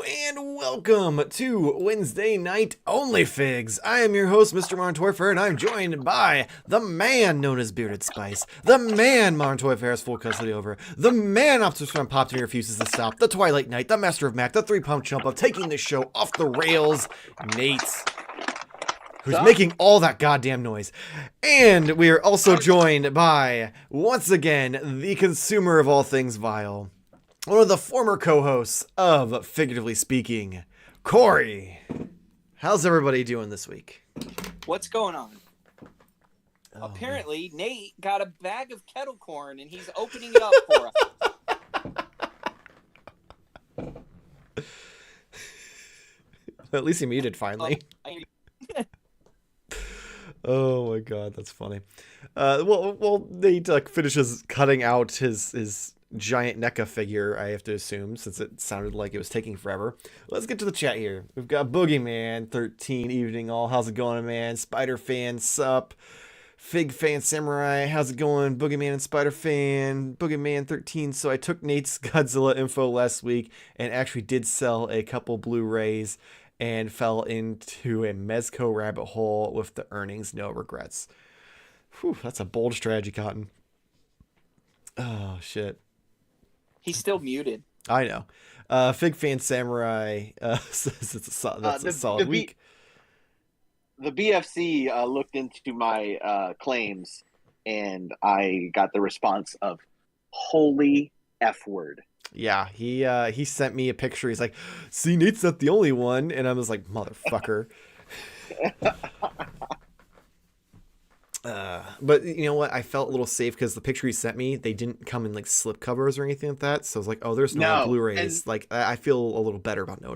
and welcome to Wednesday Night Onlyfigs. I am your host, Mr. Montoyfair, and I'm joined by the man known as Bearded Spice, the man Montoyfair has full custody over, the man Optimus Prime Pop to refuses to stop, the Twilight Knight, the Master of Mac, the three-pump chump of taking the show off the rails, Nate, who's making all that goddamn noise. And we are also joined by, once again, the consumer of all things vile, one of the former co-hosts of Figuratively Speaking, Corey. How's everybody doing this week? What's going on? Apparently, Nate got a bag of kettle corn and he's opening it up for us. At least he muted finally. Oh my god, that's funny. Well, Nate finishes cutting out his giant NECA figure, I have to assume, since it sounded like it was taking forever. Let's get to the chat here. We've got Boogeyman 13 evening all. How's it going, man? Spider fan sup. Fig fan samurai, how's it going? Boogeyman and Spider fan. Boogeyman 13. So I took Nate's Godzilla info last week and actually did sell a couple Blu-rays and fell into a Mezco rabbit hole with the earnings. No regrets. Whew, that's a bold strategy, Cotton. Oh shit. He's still muted. I know. Fig Fan Samurai says that's a solid week. The BFC looked into my claims, and I got the response of "Holy F word." Yeah, he sent me a picture. He's like, "See, Nate's not the only one," and I was like, "Motherfucker." But you know what? I felt a little safe because the picture he sent me, they didn't come in like slip covers or anything like that. So I was like, "Oh, there's no Blu-rays." And like, I feel a little better about not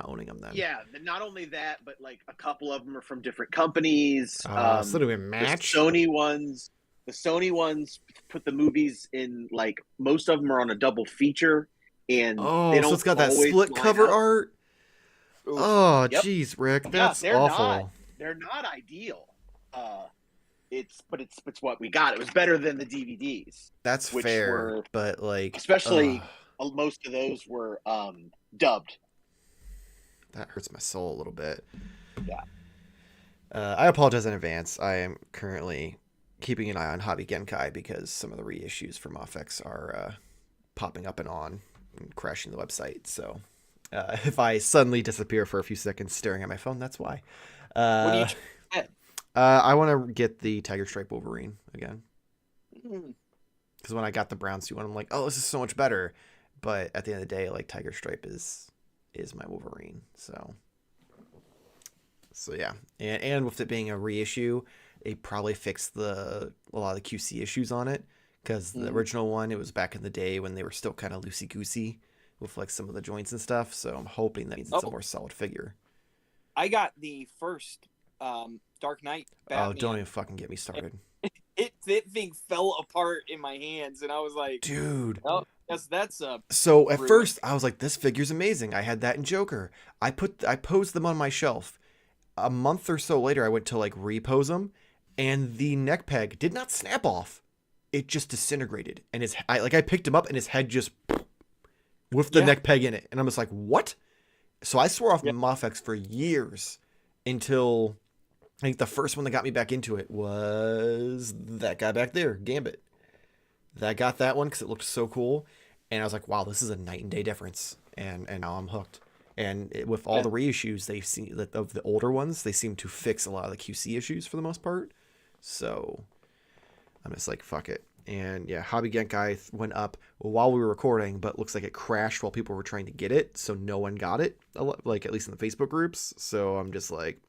owning them then. Yeah, not only that, but like a couple of them are from different companies. So do we match? The Sony ones put the movies in, like, most of them are on a double feature, and they don't so it's got that always split line cover up. art. Ooh. Oh, Yep. jeez, Rick, Yeah, that's they're awful. They're not ideal. It's what we got. It was better than the DVDs. That's which fair, were, but like, especially most of those were dubbed. That hurts my soul a little bit. Yeah. I apologize in advance. I am currently keeping an eye on Hobby Genkai because some of the reissues from Offix are popping up and on and crashing the website. So if I suddenly disappear for a few seconds staring at my phone, that's why. What do you get? I want to get the Tiger Stripe Wolverine again. Because when I got the brown suit one, I'm like, oh, this is so much better. But at the end of the day, like, Tiger Stripe is my Wolverine. So yeah. And with it being a reissue, it probably fixed a lot of the QC issues on it. Because the original one, it was back in the day when they were still kind of loosey-goosey with like some of the joints and stuff. So I'm hoping that means it's a more solid figure. I got the first Dark Knight Batman. Oh, don't even fucking get me started. That thing fell apart in my hands, and I was like, dude. Oh, that's So at first, I was like, this figure's amazing. I had that in Joker. I posed them on my shelf. A month or so later, I went to like repose them, and the neck peg did not snap off. It just disintegrated, and I picked him up, and his head just with the neck peg in it, and I'm just like, what? So I swore off Mofex for years until I think the first one that got me back into it was that guy back there, Gambit. That got that one because it looked so cool, and I was like, wow, this is a night and day difference, and now I'm hooked. And with all the reissues, they seem that of the older ones, they seem to fix a lot of the QC issues for the most part. So I'm just like, fuck it. And yeah, Hobby Genkai went up while we were recording, but looks like it crashed while people were trying to get it, so no one got it, like at least in the Facebook groups. So I'm just like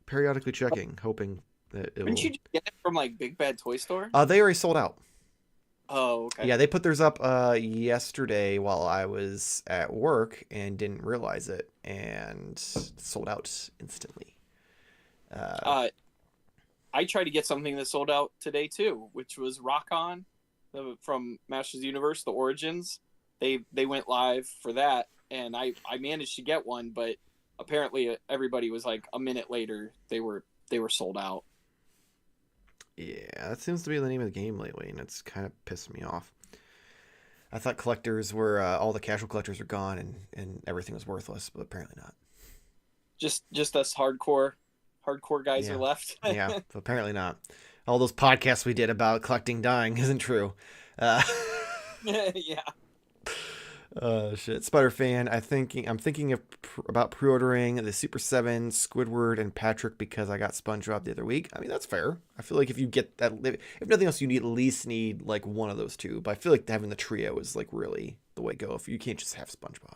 periodically checking, hoping that it will. Didn't you get it from like Big Bad Toy Store? They already sold out. Oh, okay. Yeah, they put theirs up yesterday while I was at work and didn't realize it, and sold out instantly. I tried to get something that sold out today too, which was Rock On from Masters of the Universe, the Origins. They went live for that, and I managed to get one, but apparently everybody was like a minute later they were sold out. Yeah, that seems to be the name of the game lately, and it's kind of pissed me off. I thought collectors were all the casual collectors are gone and everything was worthless, but apparently not. Just us hardcore guys are Yeah, left. yeah, but apparently not. All those podcasts we did about collecting dying isn't true. Uh, Yeah. Shit, Spider Fan. I'm thinking of about pre-ordering the Super 7, Squidward, and Patrick because I got SpongeBob the other week. I mean, that's fair. I feel like if you get that, if nothing else, you at least need like one of those two. But I feel like having the trio is like really the way to go. If you can't just have SpongeBob.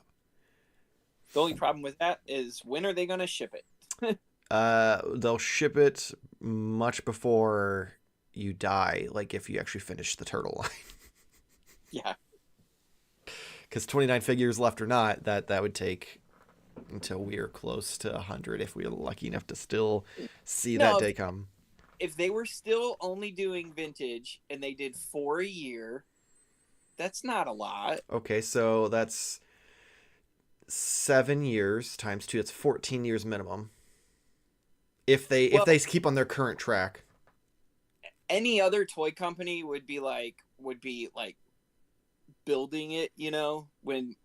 The only problem with that is when are they going to ship it? They'll ship it much before you die. Like if you actually finish the turtle line. Yeah. Because 29 figures left or not, that would take until we are close to 100 if we are lucky enough to still see No, that day come. if they were still only doing vintage and they did 4 a year, that's not a lot. Okay, so that's 7 years times 2. That's 14 years minimum. If they keep on their current track. Any other toy company would be like building it, when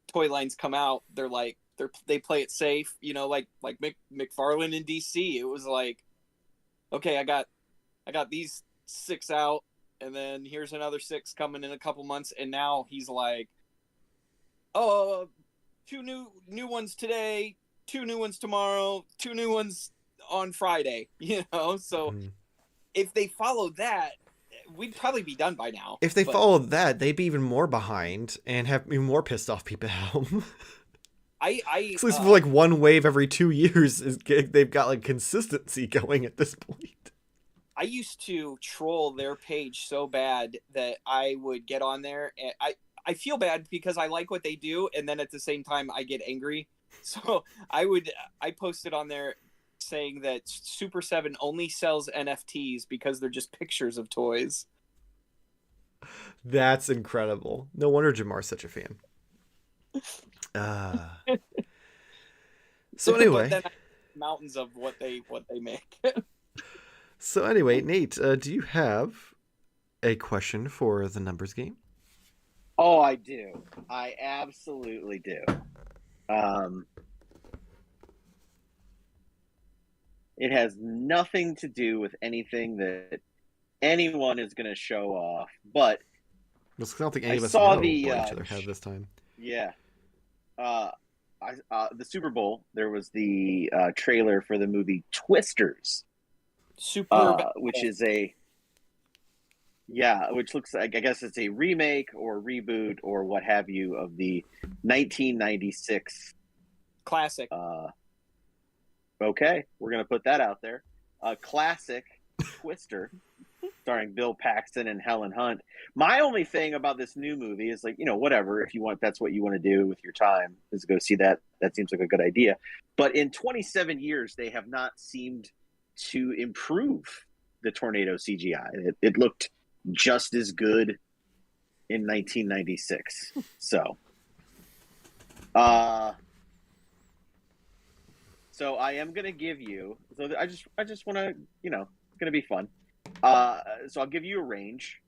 toy lines come out, they play it safe, like McFarlane in DC. It was like, okay, I got these 6 out, and then here's another 6 coming in a couple months, and now he's like, oh, 2 new ones today, 2 new ones tomorrow, 2 new ones on Friday, so if they follow that, we'd probably be done by now. If they followed that, they'd be even more behind and have even more pissed off people at home. At least for like one wave every 2 years, they've got like consistency going at this point. I used to troll their page so bad that I would get on there, and I feel bad because I like what they do, and then at the same time I get angry. So I posted on there saying that Super 7 only sells NFTs because they're just pictures of toys. That's incredible. No wonder Jamar's such a fan. So anyway, but then mountains of what they make. So anyway, Nate, do you have a question for the numbers game? Oh, I do. I absolutely do. It has nothing to do with anything that anyone is going to show off, but I don't think any of us saw know the what each other have this time. yeah. The Super Bowl, there was the trailer for the movie Twisters, which is which looks like, I guess it's a remake or reboot or what have you of the 1996 classic. Okay, we're gonna put that out there. Classic Twister, starring Bill Paxton and Helen Hunt. My only thing about this new movie is like, whatever, if you want, that's what you want to do with your time, is go see that. That seems like a good idea. But in 27 years, they have not seemed to improve the tornado CGI. It looked just as good in 1996. So I am going to give you, so I just want to, it's going to be fun. So I'll give you a range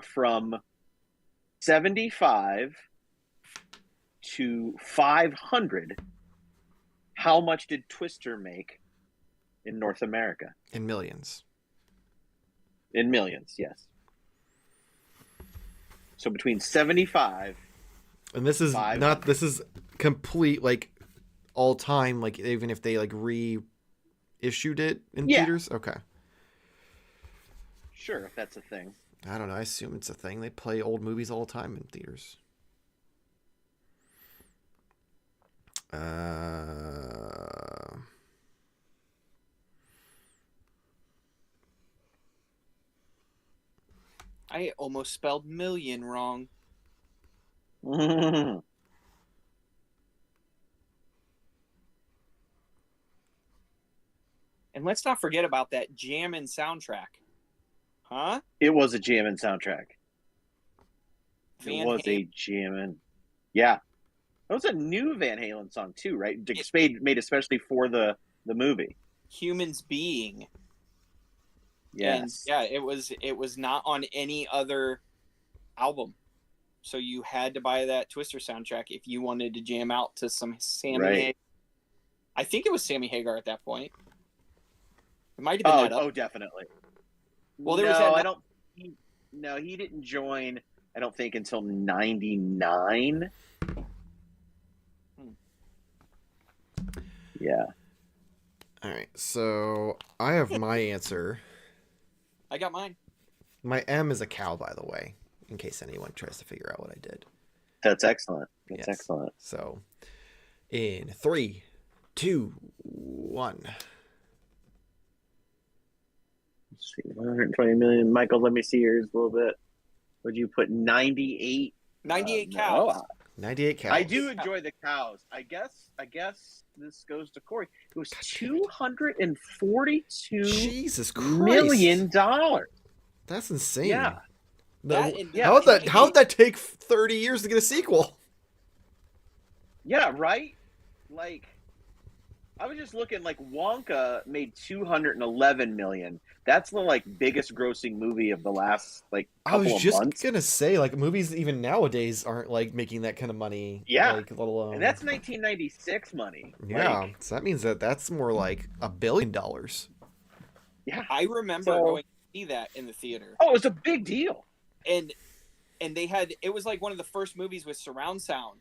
from 75 to 500. How much did Twister make in North America? In millions. In millions, yes. So between 75. And this is not, this is complete, like, all time, like, even if they, like, reissued it in theaters? Okay. Sure, if that's a thing. I don't know. I assume it's a thing. They play old movies all the time in theaters. I almost spelled million wrong. And let's not forget about that jammin' soundtrack. Huh? It was a jammin' soundtrack. Van it was Halen. A jammin'. Yeah. That was a new Van Halen song too, right? Made especially for the movie. Humans Being. Yes. And yeah, it was not on any other album. so you had to buy that Twister soundtrack if you wanted to jam out to some Sammy Right. Hagar. I think it was Sammy Hagar at that point. It might have been that up. Oh, definitely. Well, there no, was that. I don't. No, he didn't join. I don't think until '99. Yeah. All right, so I have my answer. I got mine. My M is a cow, by the way, in case anyone tries to figure out what I did. That's excellent. That's Yes. excellent. So, in 3, 2, 1. Let's see, 120 million. Michael, let me see yours a little bit. Would you put 98? 98 No. cows. 98 cows. I do enjoy the cows. I guess this goes to Corey. It was $242 Jesus Christ. million dollars. That's insane. Yeah. That and- Yeah. How'd that take 30 years to get a sequel? Yeah, right? Like, I was just looking, like, Wonka made $211 million. That's the, like, biggest grossing movie of the last, like, I couple was of just months. gonna say, like, movies even nowadays aren't like making that kind of money. Yeah. Like, let alone. And that's 1996 money. yeah. Like, So that means that's more like $1 billion. yeah. I remember going to see that in the theater, Oh, it was a big deal. and they had, it was like one of the first movies with surround sound,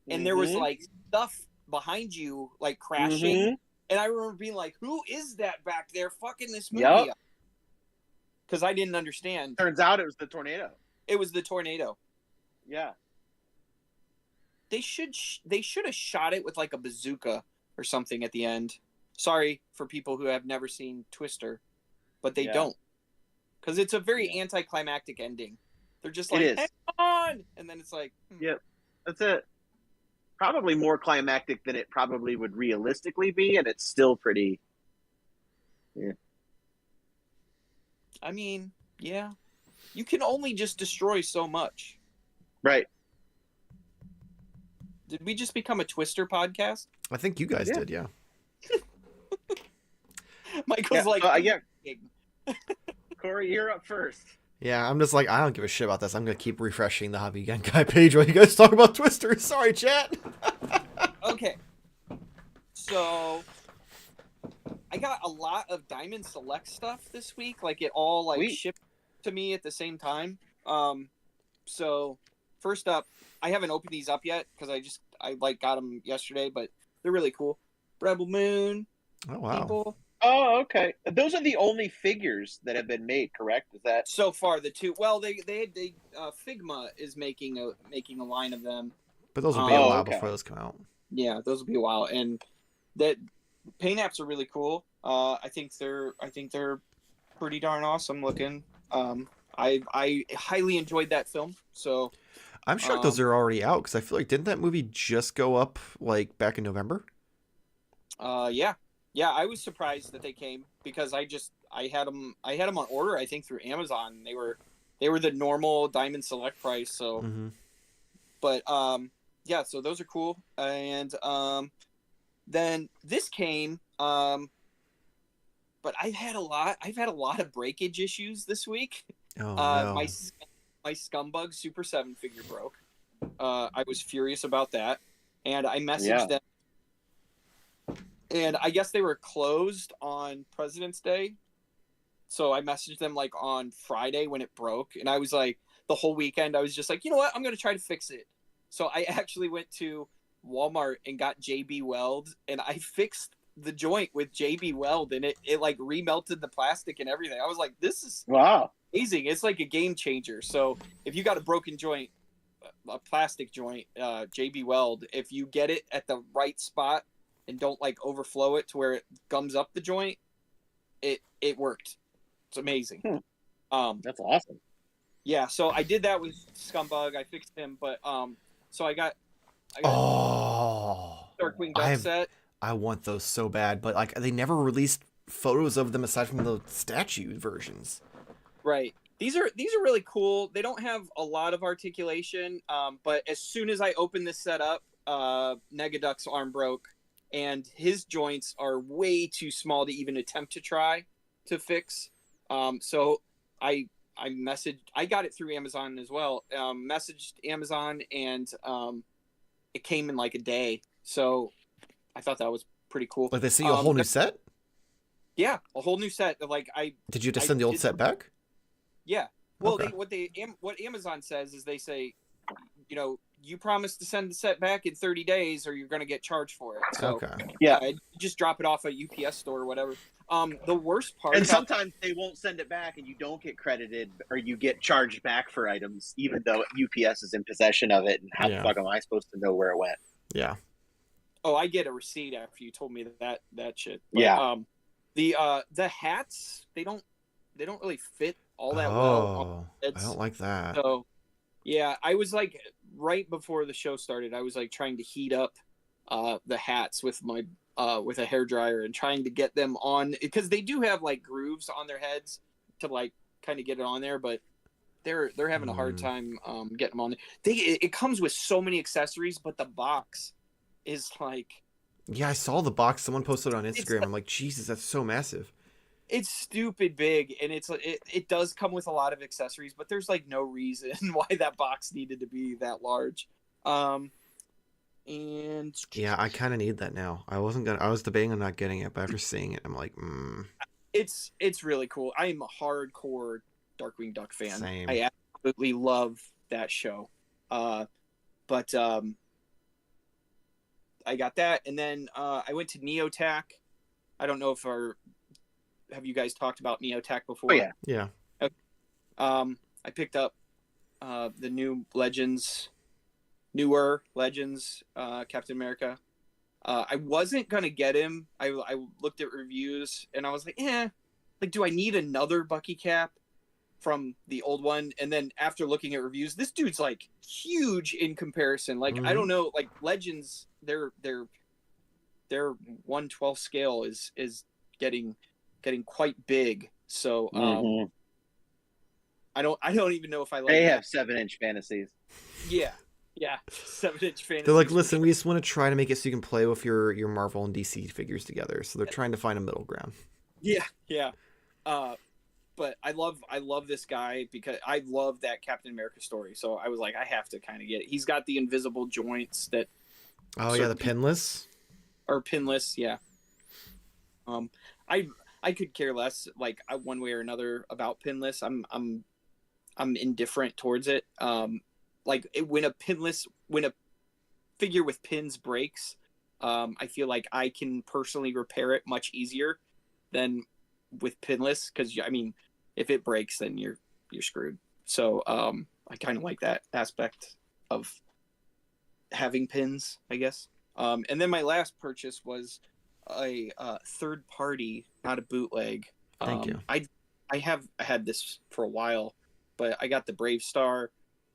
and there was Mhm. like stuff behind you like crashing, Mhm. and I remember being like, "Who is that back there fucking this movie Yep. up?" Because I didn't understand. Turns out it was the tornado. It was the tornado. Yeah. They should have shot it with like a bazooka or something at the end. Sorry for people who have never seen Twister, but they Yeah. don't, because it's a very Yeah. anticlimactic ending. They're just It like, is. "Hang on," and then it's like, Yep. That's it. Probably more climactic than it probably would realistically be, and it's still pretty. I mean, yeah, you can only just destroy so much. Right. Did we just become a Twister podcast? I think you guys Yeah. did, yeah. Michael's Yeah, like, yeah. Corey, you're up first. Yeah, I'm just like, I don't give a shit about this. I'm gonna keep refreshing the Hobby Gun Guy page while you guys talk about Twister. Sorry, chat. Okay, so I got a lot of Diamond Select stuff this week. Like, it all like Sweet. shipped to me at the same time. So first up, I haven't opened these up yet because I like got them yesterday, but they're really cool. Rebel Moon, Oh wow. people. Oh, okay. Those are the only figures that have been made, correct? Is that So far, the two. Well, they Figma is making a line of them. But those will be a Oh, while okay. before those come out. Yeah, those will be a while, and that paint apps are really cool. I think they're pretty darn awesome looking. I highly enjoyed that film. So I'm shocked those are already out because I feel like didn't that movie just go up like back in November? yeah, I was surprised that they came because I had them on order, I think, through Amazon. They were the normal Diamond Select price. So, Mm-hmm. but yeah, so those are cool. And then this came, but I've had a lot of breakage issues this week. Oh no. My Scumbug Super 7 figure broke. I was furious about that, and I messaged them. And I guess they were closed on President's Day. So I messaged them like on Friday when it broke. And I was like, the whole weekend, I was just like, you know what? I'm going to try to fix it. So I actually went to Walmart and got JB Weld, and I fixed the joint with JB Weld, and it like remelted the plastic and everything. I was like, this is wow? amazing. It's like a game changer. So if you got a broken joint, a plastic joint, JB Weld, if you get it at the right spot and don't like overflow it to where it gums up the joint, it worked. It's amazing. That's awesome. Yeah, so I did that with Scumbug. I fixed him, but so I got Oh. Darkwing Duck set. I want those so bad, but like they never released photos of them aside from the statue versions. Right. These are really cool. They don't have a lot of articulation, but as soon as I opened this set up, Negaduck's arm broke, and his joints are way too small to even attempt to try to fix. So I I got it through Amazon as well. Messaged Amazon, and it came in like a day. So I thought that was pretty cool. Like they sent you a whole new set? Yeah, a whole new set. Like Did you have to I send the old did- set back? Yeah. Well, Okay. what Amazon says is they say, you promise to send the set back in 30 days or you're going to get charged for it. So Okay. Yeah. you just drop it off at UPS store or whatever. The worst part And about sometimes they won't send it back, and you don't get credited, or you get charged back for items, even though UPS is in possession of it. And how Yeah. the fuck am I supposed to know where it went? Yeah. Oh, I get a receipt after you told me that shit. But, Yeah. The hats, they don't really fit all that well. Oh, I It's don't like that. so yeah, I was like right before the show started, I was like trying to heat up the hats with my with a hair dryer and trying to get them on, because they do have like grooves on their heads to like kind of get it on there, but they're having a hard time getting them on there. It comes with so many accessories, but the box is like, Yeah, I saw the box. Someone posted it on It's Instagram. the- I'm like, Jesus, that's so massive. it's stupid big, and it does come with a lot of accessories, but there's like no reason why that box needed to be that large. And Yeah, I kind of need that now. I was debating on not getting it, but after seeing it, I'm like, it's really cool. I am a hardcore Darkwing Duck fan. Same. I absolutely love that show. But I got that, and then I went to Neotac. I don't know if have you guys talked about Neotac before? Oh, yeah. yeah. I picked up the newer Legends, Captain America. I wasn't gonna get him. I looked at reviews and I was like, like, do I need another Bucky cap from the old one? And then after looking at reviews, this dude's like huge in comparison. Like, I don't know, like Legends, their 1/12 scale is getting quite big. So I don't even know if I like They that. have 7-inch fantasies. Yeah. 7-inch fantasy. They're like, listen, we just want to try to make it so you can play with your Marvel and DC figures together. So they're trying to find a middle ground. Yeah. But I love this guy because I love that Captain America story. So I was like, I have to kind of get it. He's got the invisible joints that Oh yeah, the pinless. are pinless. Yeah. I could care less, like, one way or another about pinless. I'm indifferent towards it. Like when a figure with pins breaks, I feel like I can personally repair it much easier than with pinless, because I mean, if it breaks, then you're screwed. So I kind of like that aspect of having pins, I guess. And then my last purchase was a third party, not a bootleg. Thank you. I have had this for a while, but I got the Brave Star.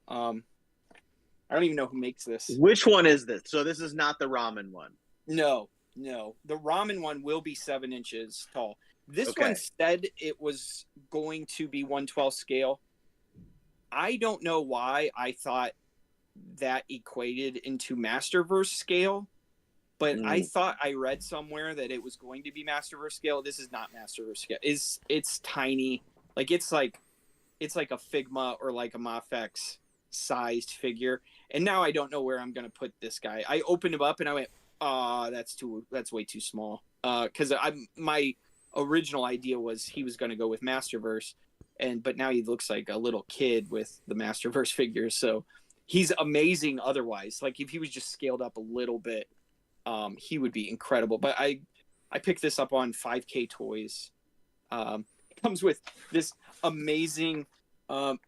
I don't even know who makes this. Which one is this? So this is not the ramen one. No. The ramen one will be 7 inches tall. This Okay. one said it was going to be 1/12 scale. I don't know why I thought that equated into Masterverse scale, but I thought I read somewhere that it was going to be Masterverse scale. This is not Masterverse scale. It's tiny. Like it's like a Figma or like a Mafex sized figure. And now I don't know where I'm gonna put this guy. I opened him up and I went, that's way too small. Because my original idea was he was gonna go with Masterverse, but now he looks like a little kid with the Masterverse figures. So he's amazing otherwise. Like if he was just scaled up a little bit, he would be incredible. But I picked this up on 5K Toys. It comes with this amazing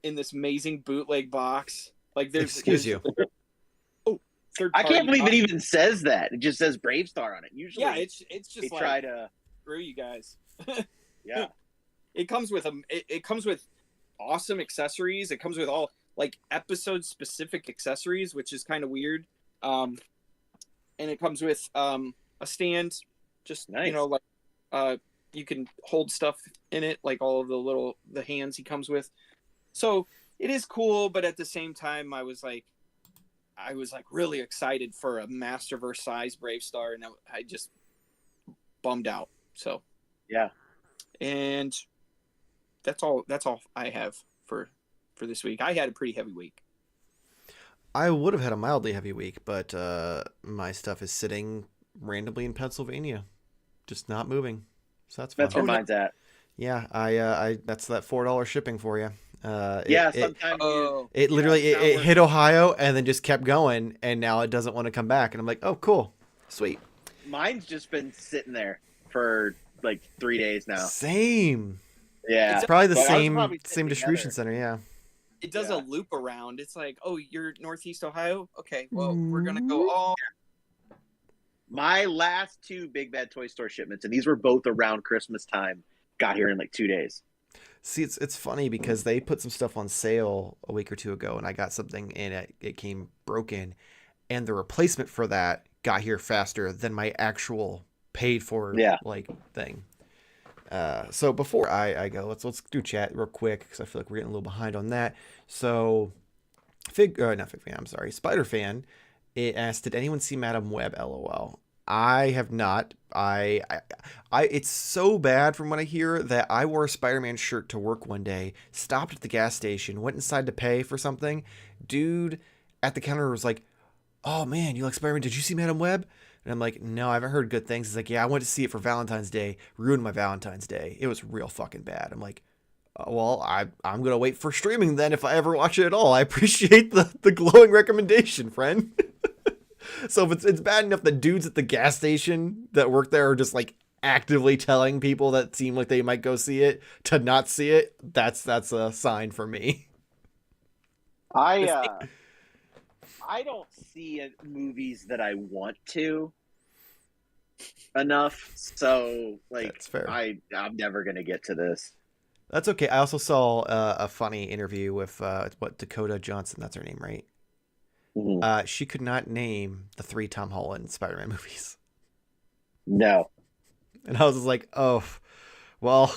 in this amazing bootleg box. Like Excuse you. Third I can't party believe it even says that. It just says Brave Star on it. Usually, Yeah, it's they just like, try to. screw you guys. Yeah. It comes with it comes with awesome accessories. It comes with all like episode specific accessories, which is kind of weird. And it comes with a stand, just Nice. like you can hold stuff in it, like all of the hands he comes with. So it is cool, but at the same time, I was like really excited for a Masterverse size Brave Star, and I just bummed out. So Yeah. and that's all I have for this week. I had a pretty heavy week. I would have had a mildly heavy week, but my stuff is sitting randomly in Pennsylvania, just not moving. So that's fun. That's where mine's at. Yeah, I that's that $4 shipping for you. Yeah, sometimes it literally it's not it worth hit Ohio and then just kept going, and now it doesn't want to come back. And I'm like, oh, cool, sweet. Mine's just been sitting there for like 3 days now. Same. Yeah, It's probably the But I was same probably sitting same distribution together. center. Yeah. It does Yeah. a loop around. It's like, oh, you're Northeast Ohio? Okay, well, we're going to go all... My last 2 Big Bad Toy Store shipments, and these were both around Christmas time, got here in like 2 days. See, it's funny because they put some stuff on sale a week or 2 ago, and I got something and it came broken, and the replacement for that got here faster than my actual paid for like thing. So before I go, let's do chat real quick because I feel like we're getting a little behind on that. So, not Fig Fan, I'm sorry, Spider Fan. It asked, did anyone see Madam Web? LOL. I have not. It's so bad from what I hear that I wore a Spider-Man shirt to work one day, stopped at the gas station, went inside to pay for something. Dude at the counter was like, oh man, you like Spider-Man? Did you see Madam Web? And I'm like, no, I haven't heard good things. He's like, yeah, I went to see it for Valentine's Day. Ruined my Valentine's Day. It was real fucking bad. I'm like, well, I'm going to wait for streaming then if I ever watch it at all. I appreciate the glowing recommendation, friend. So if it's bad enough that dudes at the gas station that work there are just like actively telling people that seem like they might go see it to not see it, that's a sign for me. I don't see movies that I want to enough, so like That's fair. I'm never gonna get to this. That's okay. I also saw a funny interview with Dakota Johnson. That's her name, right? Mm-hmm. She could not name the 3 Tom Holland Spider-Man movies. No. And I was just like, oh, well,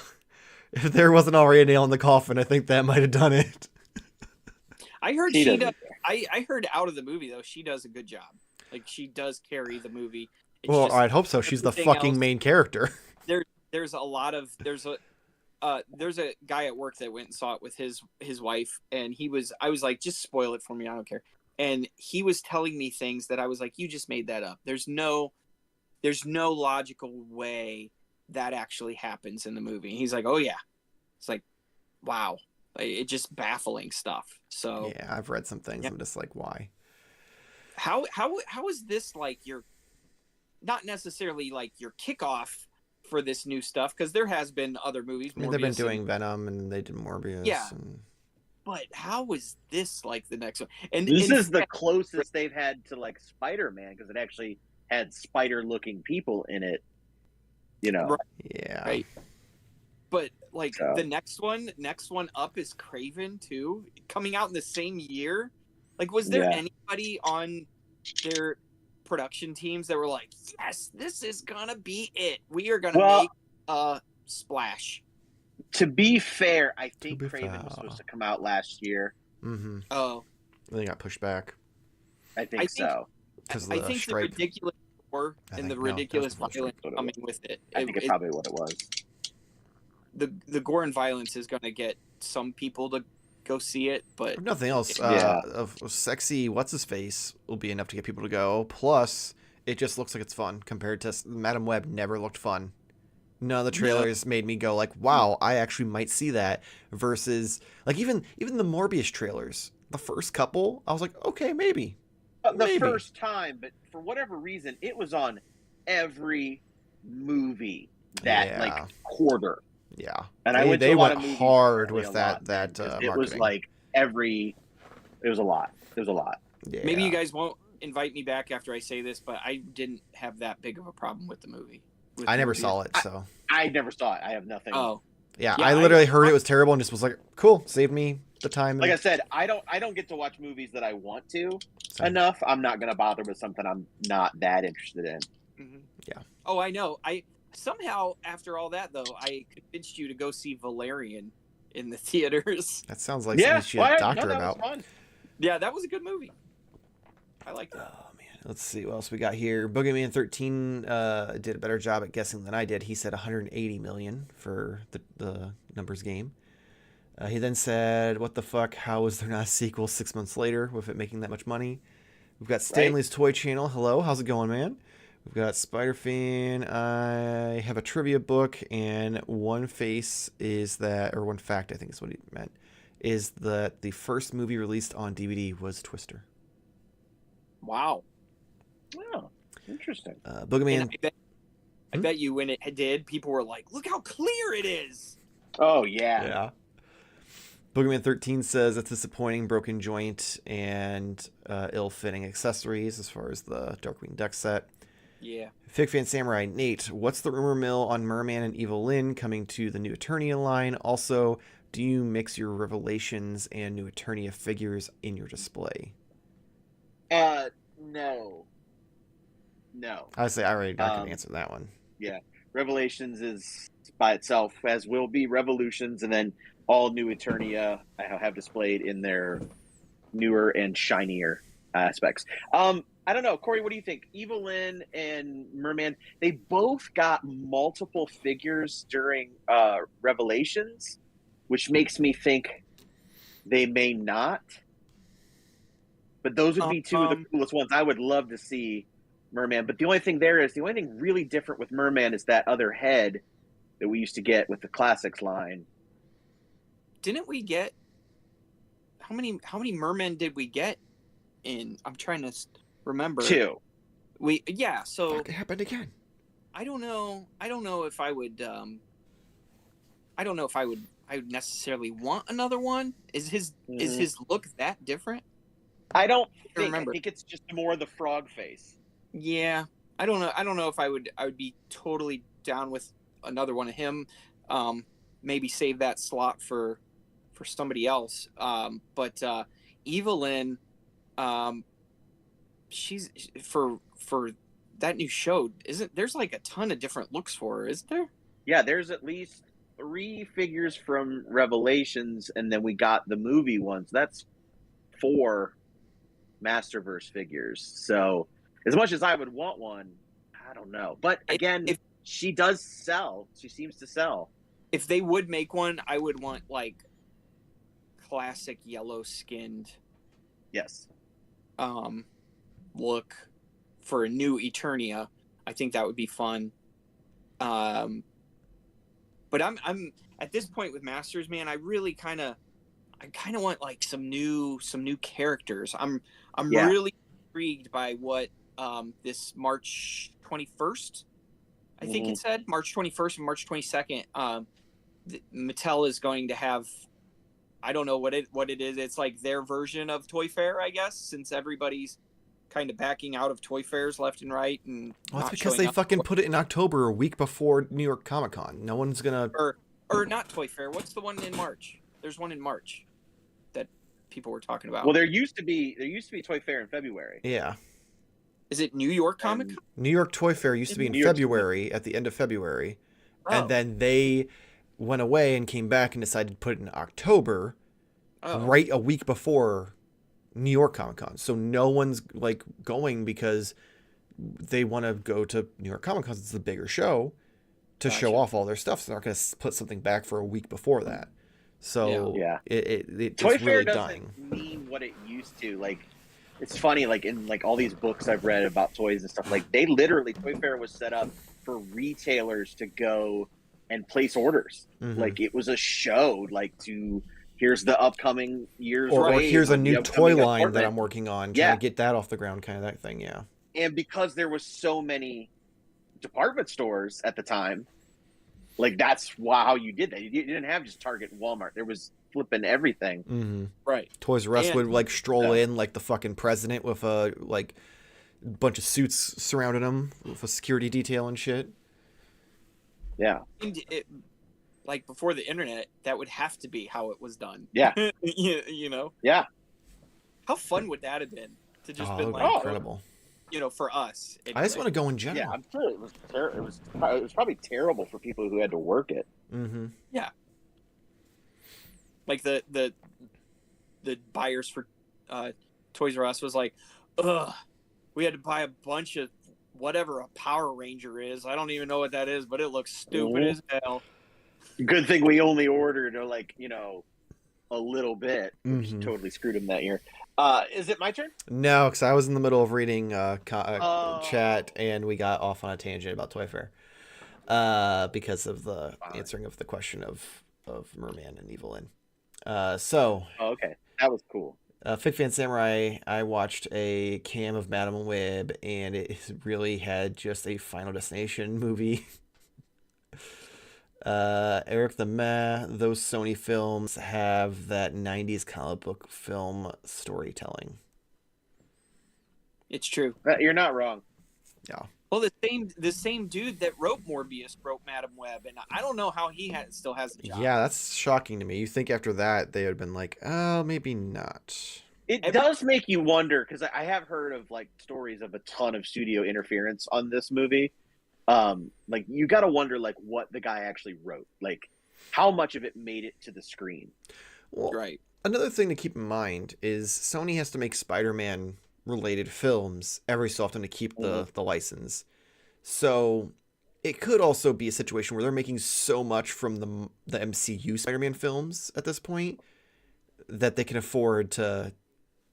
if there wasn't already a nail in the coffin, I think that might have done it. I heard She she doesn't does. I heard out of the movie though, she does a good job. Like she does carry the movie. It's Well, just I'd hope so. She's the everything fucking else- main character. There's a guy at work that went and saw it with his wife, and I was like, just spoil it for me, I don't care. And he was telling me things that I was like, you just made that up. There's no logical way that actually happens in the movie. And he's like, oh yeah. It's like, wow. It's just baffling stuff. So Yeah, I've read some things. I'm just like, why? how is this like your, not necessarily like your kickoff for this new stuff? Because there has been other movies. I mean, they've been Morbius doing Venom and they did Morbius. Yeah. And... But how is this like the next one? And This is the closest they've had to like Spider-Man because it actually had spider-looking people in it. You know. Right. Yeah. Right. But like So. the next one up is Craven too, coming out in the same year. Like, was there anybody on their production teams that were like, yes, this is gonna be it. We are gonna make a splash. To be fair, I think be Craven fair. was supposed to come out last year. Mm-hmm. Oh, They got pushed back I think so. because of I the think the strike. ridiculous gore I and the think- no, ridiculous that's violence what it coming with it. I think it's probably what it was. The gore and violence is gonna get some people to go see it, but If nothing else, Yeah. of sexy what's his face will be enough to get people to go. Plus, it just looks like it's fun compared to Madam Web. Never looked fun. None of the trailers made me go like, "Wow, I actually might see that." Versus like even the Morbius trailers, the first couple, I was like, "Okay, maybe." The first time, but for whatever reason, it was on every movie that like quarter. Yeah, And I went to a lot went of movies hard really with a lot, that it marketing. was like it was a lot. It was a lot. Yeah. maybe you guys won't invite me back after I say this, but I didn't have that big of a problem with the movie. I never saw it, so I never saw it. I have nothing. Oh, yeah, Yeah, I literally heard it was terrible and just was like, "Cool, save me the time." Like I said, I don't get to watch movies that I want to Same. enough. I'm not gonna bother with something I'm not that interested in. mhm. Yeah. Oh, I know. I somehow after all that though, I convinced you to go see Valerian in the theaters. That sounds like something you should a doctor that about. was fun. Yeah, that was a good movie. I liked it. Oh man, let's see what else we got here. Boogeyman 13 did a better job at guessing than I did. He said 180 million for the numbers game. He then said, "What the fuck? How is there not a sequel 6 months later with it making that much money?" We've got Stanley's Toy Channel. Hello, how's it going, man? We've got Spider Fiend. I have a trivia book, and one face is that, or one fact, I think is what he meant, is that the first movie released on DVD was Twister. Wow. Oh, interesting. Boogeyman. And I bet you when it did, people were like, "Look how clear it is." Oh yeah. Yeah. Boogeyman 13 says it's disappointing, broken joint, and ill-fitting accessories as far as the Darkwing Duck set. Yeah. Fig Fan Samurai Nate, what's the rumor mill on Merman and Evil Lyn coming to the new Eternia line? Also, do you mix your Revelations and new Eternia figures in your display? No. I say I already can answer that one. Yeah, Revelations is by itself, as will be Revolutions, and then all new Eternia I have displayed in their newer and shinier aspects. I don't know, Corey, what do you think? Evil Lyn and Merman, they both got multiple figures during Revelations, which makes me think they may not. But those would be two of the coolest ones. I would love to see Merman. But the only thing really different with Merman is that other head that we used to get with the Classics line. Didn't we get how many mermen did we get in? I'm trying to remember. 2. So Fuck, it happened again. I don't know if I would I would necessarily want another one. Is his look that different? I don't remember. I think it's just more the frog face. Yeah. I don't know if I would be totally down with another one of him. Maybe save that slot for somebody else. But Evil Lyn, she's for that new show, there's like a ton of different looks for her, isn't there? Yeah, there's at least 3 figures from Revelations, and then we got the movie ones. That's 4 Masterverse figures. So as much as I would want one, I don't know. But again, if she does sell, she seems to sell. If they would make one, I would want like classic yellow skinned look for a new Eternia. I think that would be fun. But I'm at this point with Masters, man, I kind of want like some new characters. I'm really intrigued by what this March 21st, I think it said March 21st and March 22nd. Mattel is going to have, I don't know what it is. It's like their version of Toy Fair, I guess, since everybody's kind of backing out of Toy Fairs left and right. And well, that's because they fucking put it in October, a week before New York Comic Con. No one's gonna or not Toy Fair. What's the one in March? There's one in March that people were talking about. Well, there used to be Toy Fair in February. Yeah. Is it New York Comic Con? New York Toy Fair used to be in February, at the end of February. Oh. And then they went away and came back and decided to put it in October, right a week before New York Comic Con. So no one's like going because they want to go to New York Comic Con. It's the bigger show to show off all their stuff. So they're not going to put something back for a week before that. So it's Toy Fair really doesn't dying. mean what it used to. Like, it's funny, like in like all these books I've read about toys and stuff, like they literally, Toy Fair was set up for retailers to go and place orders. Like it was a show, like here's the upcoming year's or here's a new toy line assortment that I'm working on, trying to get that off the ground, kind of that thing. Yeah. And because there was so many department stores at the time, like that's how you did that. You didn't have just Target and Walmart. There was flipping everything. Right. Toys R Us would like stroll in like the fucking president with a like bunch of suits surrounding him with a security detail and shit. Yeah. Like before the internet, that would have to be how it was done. Yeah. you know? Yeah. How fun would that have been to just be like, incredible. You know, for us. Anyway. I just want to go in general. Yeah, I'm sure it was it was probably terrible for people who had to work it. Yeah. Like the buyers for Toys R Us was like, we had to buy a bunch of whatever a Power Ranger is. I don't even know what that is, but it looks stupid as hell. Good thing we only ordered like, a little bit, which Mhm. totally screwed him that year. Is it my turn? No, because I was in the middle of reading Oh, chat, and we got off on a tangent about Toy Fair. Because of the fine. answering of the question of Merman and Evelyn. So Oh, okay, that was cool. Fig Fan Samurai, I watched a cam of Madame Web, and it really had just a Final Destination movie. Eric the Meh, those Sony films have that 90s comic book film storytelling. It's true. You're not wrong. Yeah. Well, the same dude that wrote Morbius wrote Madam Web, and I don't know how he still has a job. Yeah, that's shocking to me. You think after that they would have been like, oh, maybe not. It does make you wonder because I have heard of like stories of a ton of studio interference on this movie. Like you got to wonder like what the guy actually wrote, like how much of it made it to the screen. Well, Right. another thing to keep in mind is Sony has to make Spider-Man related films every so often to keep the license. So it could also be a situation where they're making so much from the MCU Spider-Man films at this point that they can afford to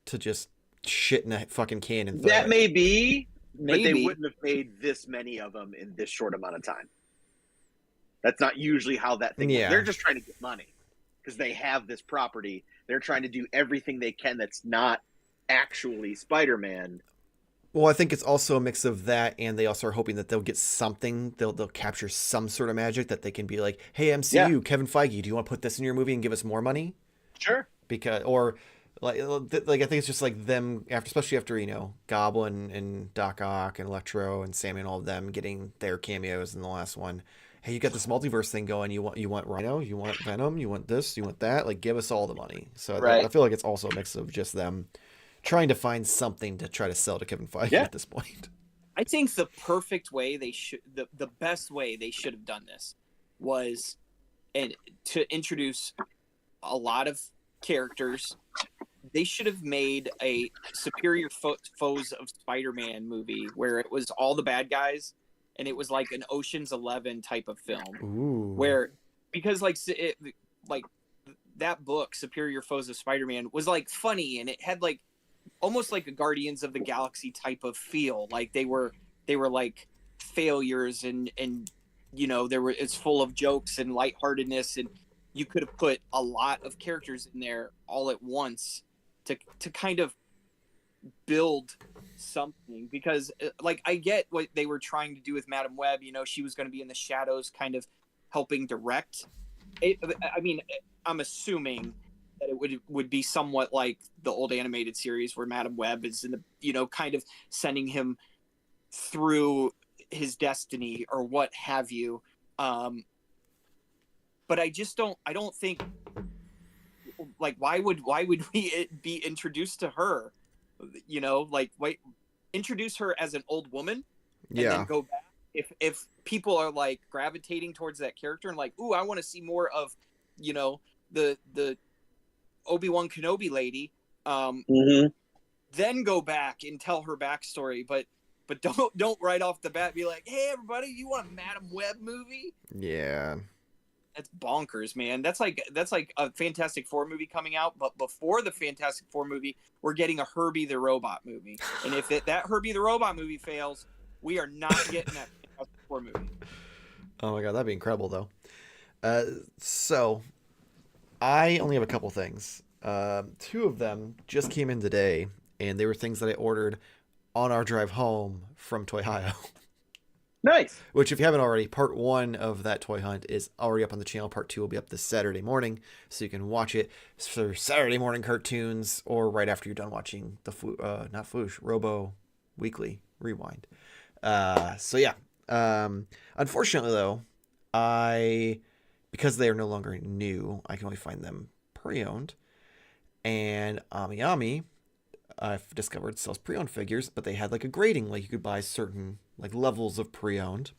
just shit in a fucking can and throw That it. may be, but they Maybe. wouldn't have made this many of them in this short amount of time. That's not usually how that thing works. Yeah. They're just trying to get money because they have this property. They're trying to do everything they can that's not actually Spider-Man. Well, I think it's also a mix of that, and they also are hoping that they'll get something. They'll capture some sort of magic that they can be like, "Hey, MCU, Yeah, Kevin Feige, do you want to put this in your movie and give us more money?" sure. Because or like I think it's just like them after, especially after Goblin and Doc Ock and Electro and Sammy and all of them getting their cameos in the last one. Hey, you got this multiverse thing going. You want Rhino, you want Venom, you want this, you want that. Like, give us all the money. So I Right. feel like it's also a mix of just them trying to find something to try to sell to Kevin Feige Yeah. at this point. I think the perfect way the best way they should have done this was and to introduce a lot of characters. They should have made a Superior Foes of Spider-Man movie where it was all the bad guys, and it was like an Ocean's 11 type of film Ooh. where because like that book Superior Foes of Spider-Man was like funny, and it had like almost like a Guardians of the Galaxy type of feel. Like they were like failures, and it's full of jokes and lightheartedness, and you could have put a lot of characters in there all at once to kind of build something. Because like I get what they were trying to do with Madam Web. She was going to be in the shadows, kind of helping direct. I mean, I'm assuming that it would be somewhat like the old animated series where Madam Web is in the kind of sending him through his destiny or what have you. But I don't think like why would we be introduced to her? Like wait, introduce her as an old woman and then Yeah. go back. If people are like gravitating towards that character and like, ooh, I want to see more of, the Obi-Wan Kenobi lady, Mm-hmm. then go back and tell her backstory. But don't right off the bat be like, hey everybody, you want a Madam Web movie? Yeah. That's bonkers, man. That's like a Fantastic Four movie coming out, but before the Fantastic Four movie, we're getting a Herbie the Robot movie. And if that Herbie the Robot movie fails, we are not getting that Fantastic Four movie. Oh my god, that'd be incredible though. So I only have a couple things. Two of them just came in today, and they were things that I ordered on our drive home from Toy-Hio. Nice. Which, if you haven't already, part one of that toy hunt is already up on the channel. Part two will be up this Saturday morning, so you can watch it for Saturday morning cartoons or right after you're done watching the not Foosh, Robo Weekly Rewind. So yeah. Unfortunately, though, because they are no longer new, I can only find them pre-owned. And Amiyami, I've discovered, sells pre-owned figures, but they had like a grading, like you could buy certain like levels of pre-owned.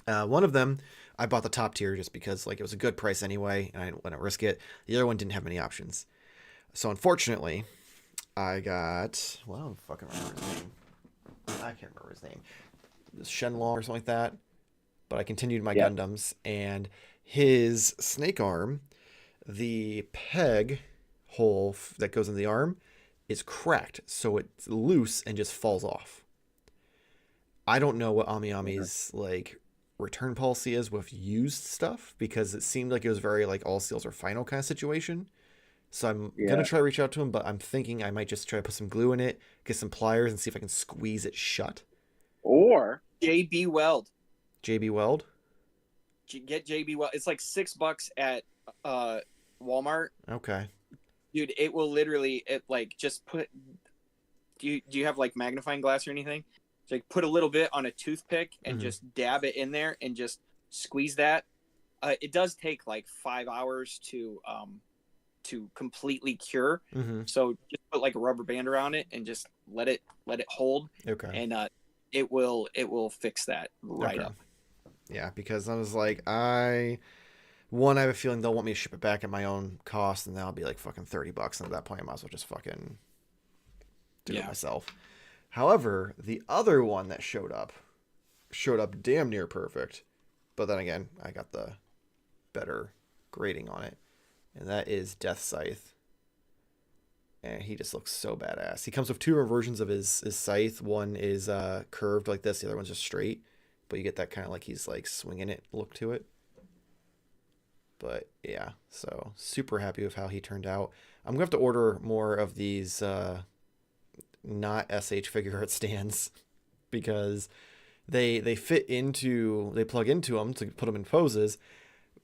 One of them, I bought the top tier just because like it was a good price anyway, and I didn't want to risk it. The other one didn't have many options, so unfortunately, I got I don't fucking remember his name. I can't remember his name. Shenlong or something like that. But I continued my Yeah. Gundams, and his snake arm the peg hole that goes in the arm is cracked, so it's loose and just falls off. I don't know what AmiAmi's like return policy is with used stuff, because it seemed like it was very like all seals are final kind of situation. So I'm gonna try to reach out to him, but I'm thinking I might just try to put some glue in it, get some pliers, and see if I can squeeze it shut. Or JB Weld. JB Weld. Get JB Weld. It's like $6 at Walmart. Okay. Dude, it will literally just put. Do you have like magnifying glass or anything? So like put a little bit on a toothpick and just dab it in there and just squeeze that. It does take like 5 hours to completely cure. So just put like a rubber band around it and just let it hold. Okay. And it will fix that right up. Yeah, because I was like, I have a feeling they'll want me to ship it back at my own cost, and that'll be like fucking $30. And at that point, I might as well just fucking do it myself. However, the other one that showed up damn near perfect. But then again, I got the better grading on it. And that is Death Scythe. And he just looks so badass. He comes with two versions of his scythe. One is curved like this. The other one's just straight. But you get that kind of like he's like swinging it look to it. But yeah, so super happy with how he turned out. I'm going to have to order more of these not SH figure art stands, because they plug into them to put them in poses.